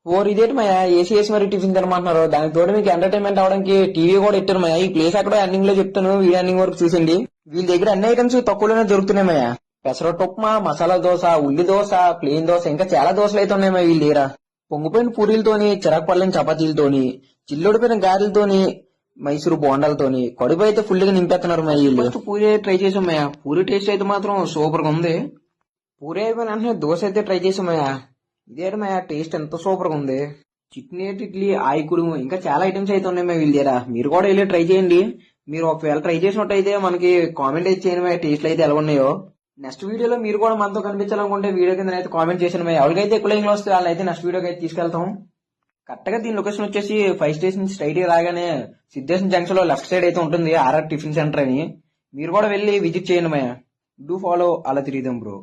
Or ఇదేంటి మయ్యా AC వేసి మరి టిఫిన్ తినమంటున్నారు. దానికి తోడు మీకు ఎంటర్టైన్మెంట్ అవడానికి టీవీ కూడా ఇట్టారు మయ్యా. ఈ ప్లేస్ అక్కడ ఎండింగ్ లో చెప్తాను, వీడియో ఎండింగ్ వరకు చూసింది. వీళ్ళ దగ్గర అన్ని ఐటమ్స్ తక్కువలోనే దొరుకుతున్నాయి మయ్యా. పెసరట్టు ఉప్మా, మసాలా దోశ, ఉల్లి దోశ, ప్లేన్ దోశ, ఇంకా చాలా దోశలు అయితే ఉన్నాయి వీళ్ళ దగ్గర. పొంగిపోయిన పూరీలతోని, చిరాకు పళ్ళని చపాతీలతోని, చిల్లుడిపోయిన గారెలతోని, మైసూరు బోండాలతోని కడుపు అయితే ఫుల్ గా నింపేస్తున్నారు మయ్య వీళ్ళు. ఫస్ట్ పూరి ట్రై చేసాం మయ్యా. పూరి టేస్ట్ అయితే మాత్రం సూపర్ గా ఉంది. పూరి అయిపోయిన వెంటనే దోశ అయితే ట్రై చేసాం మయ్యా. ఇదేంటి మయ్యా టేస్ట్ ఎంత సూపర్ గా ఉంది. చిట్నీ ఇడ్లీ, ఆయికుడు, ఇంకా చాలా ఐటమ్స్ అయితే ఉన్నాయి మయ్య వీళ్ళ దగ్గర. మీరు కూడా వెళ్ళి ట్రై చేయండి. మీరు ఒకవేళ ట్రై చేసినట్టయితే మనకి కామెంట్ అయితే చేయండి మయ్య, టేస్ట్లు అయితే ఎలా ఉన్నాయో. నెక్స్ట్ వీడియోలో మీరు కూడా మనతో కనిపించాలనుకుంటే వీడియో కింద అయితే కామెంట్ చేసిన మయ్య. ఎవరికైతే ఎక్కువ లైన్లో వస్తే వాళ్ళైతే నెక్స్ట్ వీడియోకి అయితే తీసుకెళ్తాం. కరెక్ట్ గా దీని లొకేషన్ వచ్చేసి 5 స్టేషన్ స్ట్రైట్ గా రాగానే సిద్ధేశ్వరం జంక్షన్ లో లెఫ్ట్ సైడ్ అయితే ఉంటుంది ఆర్ఆర్ టిఫిన్ సెంటర్ అని. మీరు కూడా వెళ్ళి విజిట్ చేయండి మయ్య. డూ ఫాలో అలా తిరిగిదాం బ్రో.